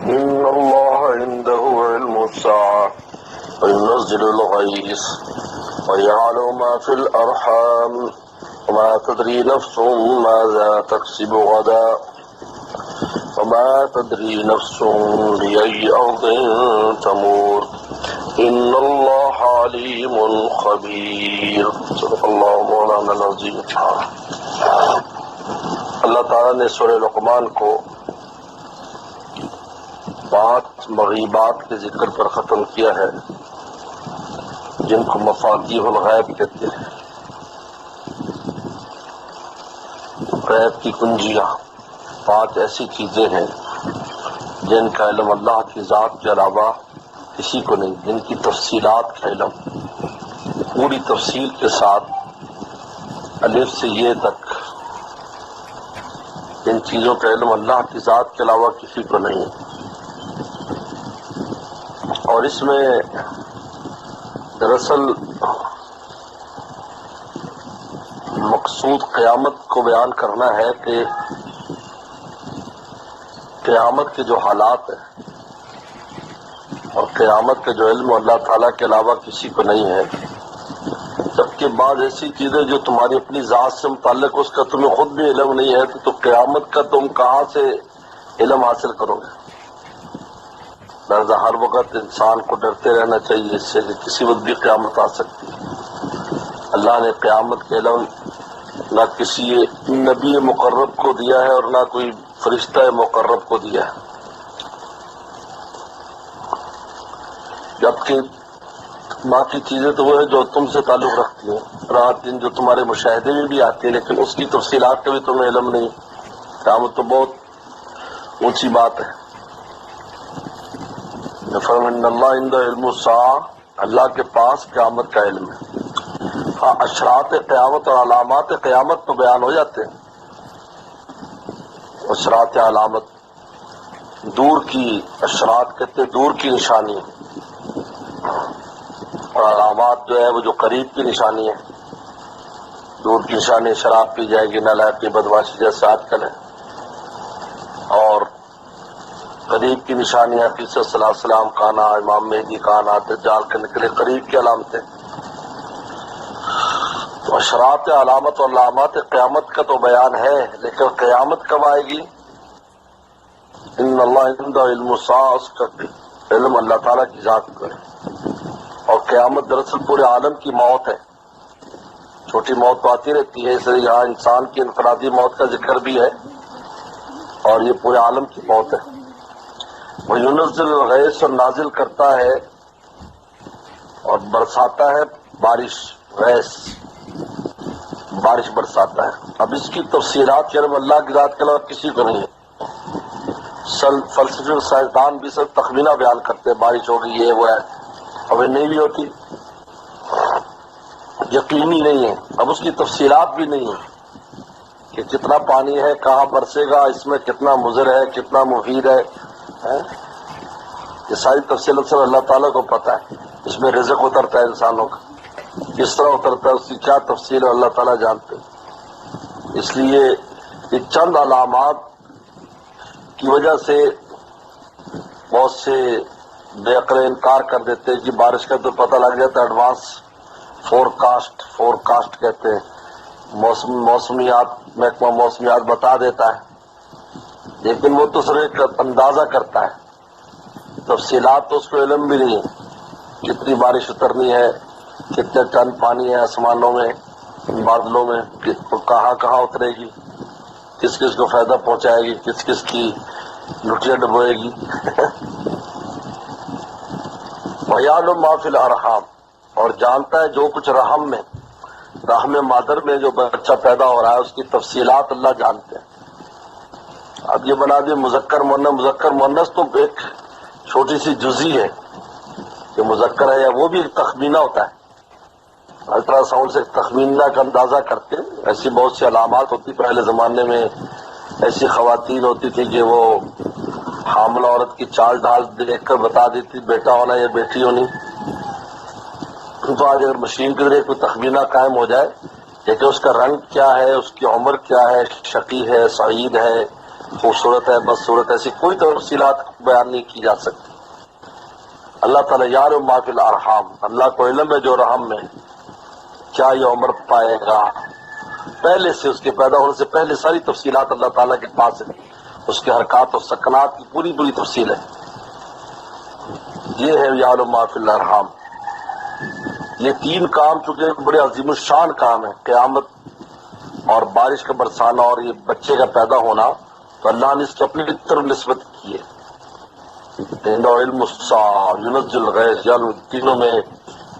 إن الله عنده علم الساعة وينزل الغيث ويعلم ما في الأرحام وما تدري نفس ماذا تكسب غدا وما تدري نفس بأي أرض تموت إن الله عليم خبير. صدق اللہ مولانا العظیم. اللہ تعالیٰ نے سورہ لقمان کو 5 مغیبات کے ذکر پر ختم کیا ہے جن کو مفاتیح الغیب کہتے ہیں. غیب کی کنجیاں 5 ایسی چیزیں ہیں جن کا علم اللہ کی ذات کے علاوہ کسی کو نہیں، جن کی تفصیلات کا علم پوری تفصیل کے ساتھ الف سے یہ تک ان چیزوں کا علم اللہ کی ذات کے علاوہ کسی کو نہیں ہے. اور اس میں دراصل مقصود قیامت کو بیان کرنا ہے کہ قیامت کے جو حالات ہیں اور قیامت کا جو علم اللہ تعالیٰ کے علاوہ کسی کو نہیں ہے، جبکہ بعض ایسی چیزیں جو تمہاری اپنی ذات سے متعلق اس کا تمہیں خود بھی علم نہیں ہے تو قیامت کا تم کہاں سے علم حاصل کرو گے؟ لہذا ہر وقت انسان کو ڈرتے رہنا چاہیے اس سے کہ کسی وقت بھی قیامت آ سکتی ہے. اللہ نے قیامت کے علم نہ کسی نبی مقرب کو دیا ہے اور نہ کوئی فرشتہ مقرب کو دیا ہے، جبکہ باقی چیزیں تو وہ ہے جو تم سے تعلق رکھتی ہیں، رات دن جو تمہارے مشاہدے میں بھی آتی ہے، لیکن اس کی تفصیلات کا بھی تمہیں علم نہیں. قیامت تو بہت اونچی بات ہے. فرمایا اللہ عند علم الساعہ، اللہ کے پاس قیامت کا علم ہے. ہاں، اشراط قیامت اور علامات قیامت تو بیان ہو جاتے ہیں. اشراط علامت دور کی، اشراط کہتے دور کی نشانی ہے، اور علامات جو ہے وہ جو قریب کی نشانی ہے. دور کی نشانی شراب پی جائے گی، نالائق کی بدماشی جیسے آج کل ہے، اور قریب کی نشانیاں عیسیٰ صلی اللہ علیہ وسلم کا آنا، امام مہدی کا آنا، دجال کے نکلے، قریب کی علامتیں. تو اشراط علامت اور علامات قیامت کا تو بیان ہے، لیکن قیامت کب آئے گی؟ ان اللہ عند علم الساعہ، اس کا علم اللہ تعالیٰ کی ذات کا ہے. اور قیامت دراصل پورے عالم کی موت ہے. چھوٹی موت تو آتی رہتی ہے، اس لیے یہاں انسان کی انفرادی موت کا ذکر بھی ہے، اور یہ پورے عالم کی موت ہے. وہ ينزل الغیث، اور نازل کرتا ہے اور برساتا ہے بارش، غیث بارش برساتا ہے. اب اس کی تفصیلات کے علم اللہ کی ذات کے علاوہ کسی کو نہیں ہے. فلسفی اور سائنسدان بھی سب تخمینہ بیان کرتے ہیں بارش ہوگی، یہ وہ ہے، اب یہ نہیں بھی ہوتی، یقینی نہیں ہے. اب اس کی تفصیلات بھی نہیں ہے کہ کتنا پانی ہے، کہاں برسے گا، اس میں کتنا مضر ہے، کتنا مفید ہے. یہ ساری تفصیلات صرف اللہ تعالیٰ کو پتہ ہے. اس میں رزق اترتا ہے انسانوں کا، کس طرح اترتا ہے، اس کی کیا تفصیل ہے، اللہ تعالیٰ جانتے ہیں. اس لیے یہ چند علامات کی وجہ سے بہت سے بے عقل انکار کر دیتے ہیں کہ بارش کا تو پتہ لگ جاتا ہے. ایڈوانس فورکاسٹ کہتے ہیں، موسمیات محکمہ موسمیات بتا دیتا ہے، لیکن وہ تو صرف ایک اندازہ کرتا ہے. تفصیلات تو اس کو علم بھی نہیں ہے، کتنی بارش اترنی ہے، کتنے ٹن پانی ہے آسمانوں میں، بادلوں میں، کہاں کہاں اترے گی، کس کس کو فائدہ پہنچائے گی، کس کس کی لٹیاں ڈبوئے گی. وَيَعْلَمُ مَا فِي الْأَرْحَامِ، اور جانتا ہے جو کچھ رحم مادر میں جو بچہ پیدا ہو رہا ہے، اس کی تفصیلات اللہ جانتے ہیں. اب یہ بنا دیا مذکر مؤنث تو ایک چھوٹی سی جزئی ہے کہ مذکر ہے یا وہ بھی ایک تخمینہ ہوتا ہے. الٹرا ساؤنڈ سے تخمینہ کا اندازہ کرتے ہیں. ایسی بہت سی علامات ہوتی، پہلے زمانے میں ایسی خواتین ہوتی تھی کہ وہ حاملہ عورت کی چال ڈھال دیکھ کر بتا دیتی بیٹا ہونا یا بیٹی ہونی. تو آج اگر مشین کے ذریعے کوئی تخمینہ قائم ہو جائے کہ اس کا رنگ کیا ہے، اس کی عمر کیا ہے، شقی ہے، سعید ہے، خوبصورت ہے، بدصورت، ایسی کوئی تفصیلات بیان نہیں کی جا سکتی۔ اللہ تعالیٰ یعلم ما فی الارحام، اللہ کو علم ہے جو رحم میں کیا یہ عمر پائے گا، پہلے سے اس کے پیدا ہونے سے پہلے ساری تفصیلات اللہ تعالیٰ کے پاس ہے، اس کے حرکات اور سکنات کی پوری پوری تفصیل ہے۔ یہ ہے یعلم ما فی الارحام۔ یہ تین کام چونکہ بڑے عظیم الشان کام ہیں، قیامت اور بارش کا برسانا اور یہ بچے کا پیدا ہونا، تو اللہ نے اس کی اپنی طرف نسبت کی ہے۔ علم الساعہ ينزل الغیث، تینوں میں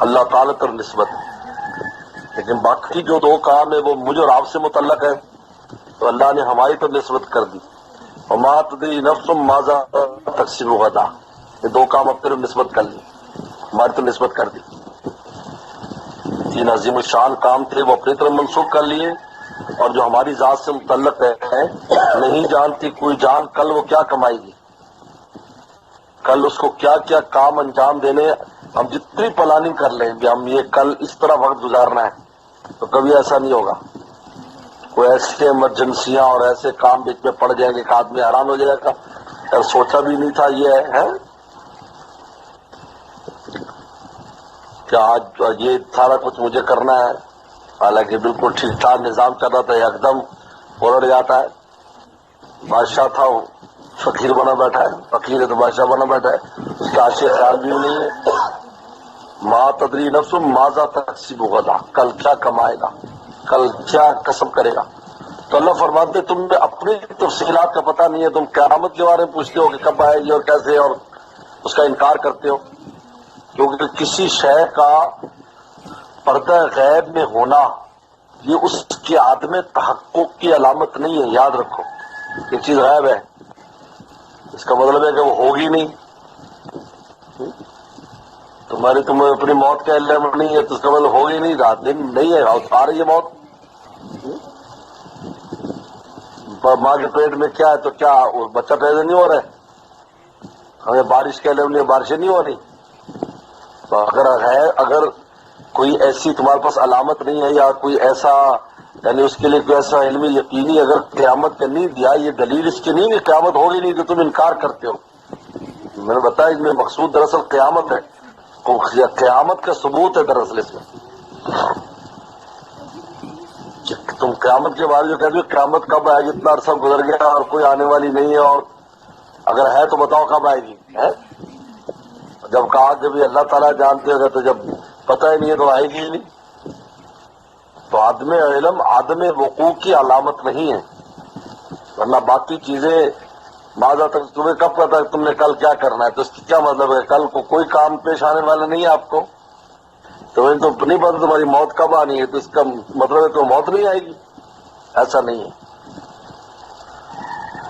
اللہ تعالیٰ طرف نسبت ہے۔ لیکن باقی جو دو کام ہے وہ مجھے اور آپ سے متعلق ہے، تو اللہ نے ہماری طرف نسبت کر دی۔ وما تدری نفس ماذا تکسب غدا، یہ دو کام اپنی طرف نسبت کر لی، ہماری طرف نسبت کر دی۔ تین عظیم الشان کام تھے وہ اپنی طرف منسوخ کر لیے، اور جو ہماری ذات سے متعلق ہے، نہیں جانتی کوئی جان کل وہ کیا کمائے گی، کل اس کو کیا کیا کام انجام دینے۔ ہم جتنی پلاننگ کر لیں کہ ہم یہ کل اس طرح وقت گزارنا ہے، تو کبھی ایسا نہیں ہوگا۔ کوئی ایسے ایمرجنسیاں اور ایسے کام بیچ میں پڑ جائیں گے کہ آدمی حیران ہو جائے گا، یار سوچا بھی نہیں تھا یہ ہے کہ آج یہ سارا کچھ مجھے کرنا ہے، حالانکہ بالکل ٹھیک ٹھاک نظام چل رہا تھا، ایک دم الٹ جاتا ہے۔ بادشاہ تھا وہ فقیر بنا بیٹھا ہے، فقیر ہے تو بادشاہ بنا بیٹھا ہے، اس کے عاشق خیال بھی نہیں ہے۔ ما تدری نفس ماذا تکسب غدا، کل کیا کمائے گا، کل کیا کسب کرے گا۔ تو اللہ فرماتے تمہیں اپنی تفصیلات کا پتہ نہیں ہے، تم قیامت کے بارے میں پوچھتے ہو کہ کب آئے گی اور کیسے، اور اس کا انکار کرتے ہو، کیونکہ کسی شے کا پردہ غیب میں ہونا یہ اس کے عدم تحقق کی علامت نہیں ہے۔ یاد رکھو یہ چیز غیب ہے، اس کا مطلب ہے کہ وہ ہوگی نہیں۔ تمہیں اپنی موت کا علم نہیں ہے تو اس کا مطلب ہوگی نہیں، رات دن نہیں ہے، آ رہی ہے موت۔ ماں کے پیٹ میں کیا ہے تو کیا بچہ پیدا نہیں ہو رہا ہے؟ ہمیں بارش کا علم نہیں، بارشیں نہیں ہو رہی۔ تو اگر کوئی ایسی تمہارے پاس علامت نہیں ہے، یا کوئی ایسا یعنی اس کے لیے کوئی ایسا علمی یقینی اگر قیامت کا نہیں دیا، یہ دلیل اس کی نہیں کہ قیامت ہوگی نہیں تو تم انکار کرتے ہو۔ میں نے بتایا اس میں مقصود دراصل قیامت ہے، قیامت کا ثبوت ہے دراصل اس میں۔ تم قیامت کے بارے میں جو کہتے ہو قیامت کب آئے گی، اتنا عرصہ گزر گیا اور کوئی آنے والی نہیں ہے، اور اگر ہے تو بتاؤ کب آئے گی۔ جب کہا کہ بھی اللہ تعالیٰ جانتے ہوگا، تو جب پتہ ہی نہیں ہے تو آئے گی ہی نہیں۔ تو عدم علم عدم وقوع کی علامت نہیں ہے، ورنہ باقی چیزیں ماذا تک تمہیں کب پتا ہے تم نے کل کیا کرنا ہے، تو اس کی کیا مطلب ہے؟ کل کو کوئی کام پیش آنے والا نہیں ہے آپ کو، تو نہیں پتا تمہاری موت کب آنی ہے، تو اس کا مطلب ہے تو موت نہیں آئے گی، ایسا نہیں ہے۔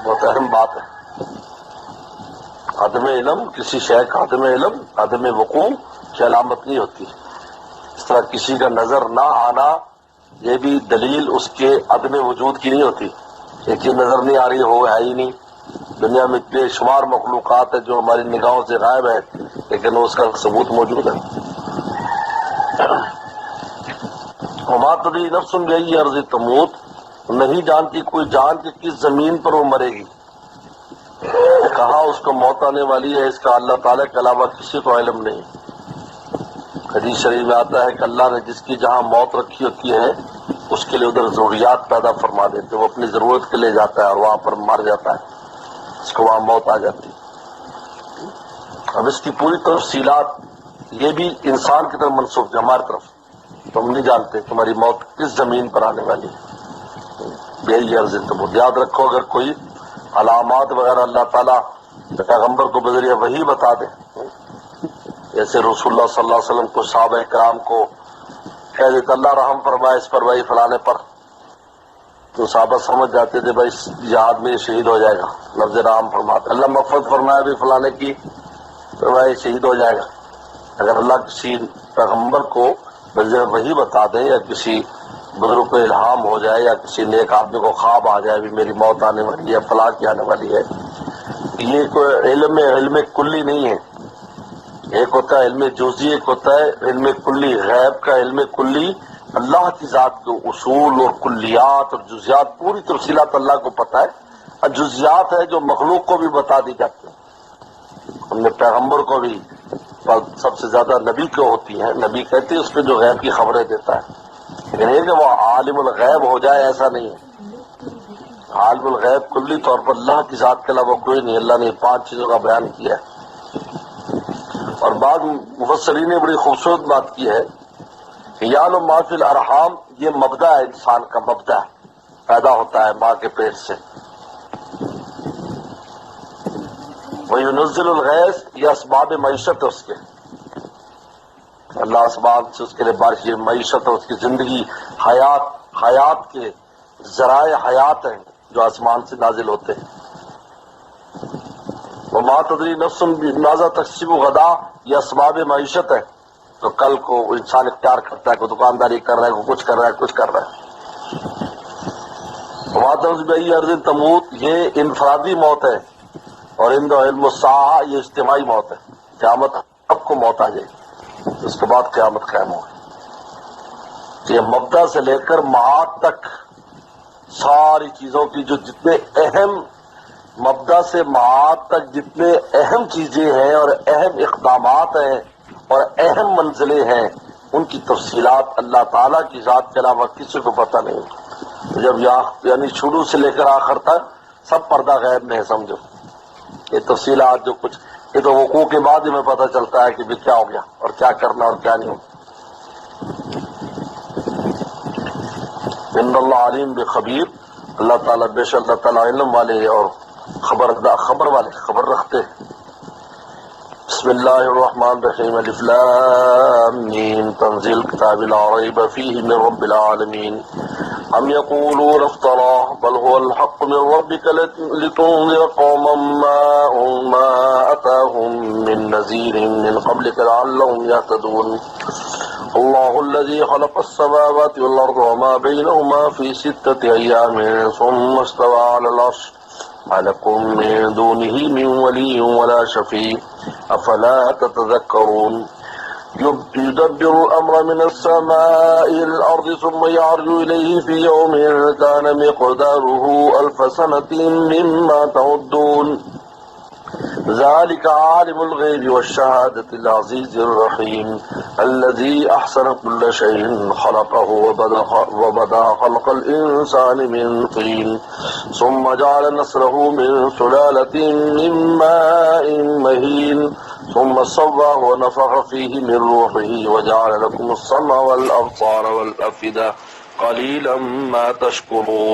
بہت اہم بات ہے۔ عدم علم کسی شے کا عدم علم عدم وقوع کی علامت نہیں ہوتی۔ اس طرح کسی کا نظر نہ آنا یہ بھی دلیل اس کے عدم وجود کی نہیں ہوتی۔ ایک یہ نظر نہیں آ رہی ہو ہے ہی نہیں، دنیا میں بے شمار مخلوقات ہے جو ہماری نگاہوں سے غائب ہے، لیکن اس کا ثبوت موجود ہے۔ وما تدری نفس بأی ارض تموت، نہیں جانتی کوئی جان کہ کس زمین پر وہ مرے گی، کہاں اس کو موت آنے والی ہے، اس کا اللہ تعالیٰ کے علاوہ کسی کو علم نہیں۔ حدیث شریف میں آتا ہے کہ اللہ نے جس کی جہاں موت رکھی ہوتی ہے اس کے لیے ادھر ضروریات پیدا فرما دیتے، وہ اپنی ضرورت کے لیے جاتا ہے اور وہاں پر مر جاتا ہے، اس کو وہاں موت آ جاتی ہے۔ اب اس کی پوری تفصیلات یہ بھی انسان کی طرف منسوخ ہے، ہماری طرف تو ہم نہیں جانتے تمہاری موت کس زمین پر آنے والی ہے۔ یہی عرض تمہیں یاد رکھو، اگر کوئی علامات وغیرہ اللہ تعالیٰ پیغمبر کو بذریعہ وحی بتا دے، جیسے رسول اللہ صلی اللہ علیہ وسلم کو صحابہ کرام کو کہہ دیتا اللہ رحم فرمائے اس پر بھائی فلانے پر، تو صحابہ سمجھ جاتے تھے بھائی جہاد میں شہید ہو جائے گا، لفظ رحم فرماتے اللہ مغفرت فرمائے بھی فلانے کی تو بھائی شہید ہو جائے گا۔ اگر اللہ کسی پیغمبر کو بذریعہ وحی بتا دے، یا کسی بزرگ کو الہام ہو جائے، یا کسی نیک آدمی کو خواب آ جائے بھی میری موت آنے والی ہے، فلاں کی آنے والی ہے، یہ کوئی علم کلی نہیں ہے۔ ایک ہوتا ہے علم جزئی، ایک ہوتا ہے علم کلی۔ غیب کا علم کلی اللہ کی ذات کے اصول اور کلیات اور جزیات پوری تفصیلات اللہ کو پتہ ہے، جزیات ہے جو مخلوق کو بھی بتا دی جاتی ہیں. ہم نے پیغمبر کو بھی سب سے زیادہ نبی کو ہوتی ہیں، نبی کہتے ہیں اس پہ جو غیب کی خبریں دیتا ہے، لیکن یہ کہ وہ عالم الغیب ہو جائے ایسا نہیں ہے. عالم الغیب کلی طور پر اللہ کی ذات کے علاوہ کوئی نہیں. اللہ نے 5 چیزوں کا بیان کیا ہے. اور بعض مفسرین نے بڑی خوبصورت بات کی ہے کہ یعلم ما فی الارحام، یہ مبدا ہے انسان کا، مبدا پیدا ہوتا ہے ماں کے پیٹ سے. وَيُنَزِّلُ الْغَيْثَ، یہ اسباب معیشت ہے اس کے، اللہ اسباب سے اس کے لیے بارش، یہ معیشت اور اس کی زندگی، حیات کے ذرائع حیات ہیں جو آسمان سے نازل ہوتے ہیں. وَمَا تَدْرِي نَفْسٌ مَاذَا تَكْسِبُ غَدًا، یہ اسباب معیشت ہے تو کل کو انسان اختیار کرتا ہے، کوئی دکانداری کر رہا ہے، کوئی کچھ کر رہا ہے، کچھ کر رہا ہے. وَمَا تَدْرِي بِأَيِّ أَرْضٍ تَمُوتُ، یہ انفرادی موت ہے. اور عند علم الساعہ، یہ اجتماعی موت ہے، قیامت سب کو موت آ جائے گی، اس کے بعد قیامت قائم ہوگی. یہ مبدا سے لے کر معاد تک ساری چیزوں کی جو جتنے اہم، مبدا سے معاد تک جتنے اہم چیزیں ہیں اور اہم اقدامات ہیں اور اہم منزلیں ہیں، ان کی تفصیلات اللہ تعالیٰ کی ذات کے علاوہ کسی کو پتہ نہیں. جب یعنی شروع سے لے کر آخر تک سب پردہ غیب میں ہے، سمجھو. یہ تفصیلات جو کچھ، یہ تو وقوع کے بعد ہمیں پتہ چلتا ہے کہ بھی کیا ہو گیا اور کیا کرنا اور کیا نہیں ہو. ان اللہ علیم بخبیر، اللہ تعالیٰ بے شک اللہ تعالیٰ علم والے اور خبر والے، خبر رکھتے. بسم اللہ الرحمن الرحیم. الف لام میم، تنزیل کتاب لا ریب فیہ من رب العالمین. ام یقولون افتراه بل هو الحق من ربک لتنذر قوما ما اتاهم من نذیر من قبلک لعلهم يهتدون. اللہ الذی خلق السماوات والارض وما بینهما فی 6 ایام ثم استوى على العرش ما لكم من دونه من ولي ولا شفيع افلا تتذكرون. يدبر الامر من السماء الى الارض ثم يعرج اليه في يوم كان مقداره 1000 سنة مما تعدون. ذلك عالم الغيب والشهادة العزيز الرحيم الذي أحسن كل شيء خلقه وبدأ خلق الإنسان من طين ثم جعل نسله من سلالة من ماء مهين ثم صواه ونفخ فيه من روحه وجعل لكم السمع والأبصار والأفئدة قليلا ما تشكرون.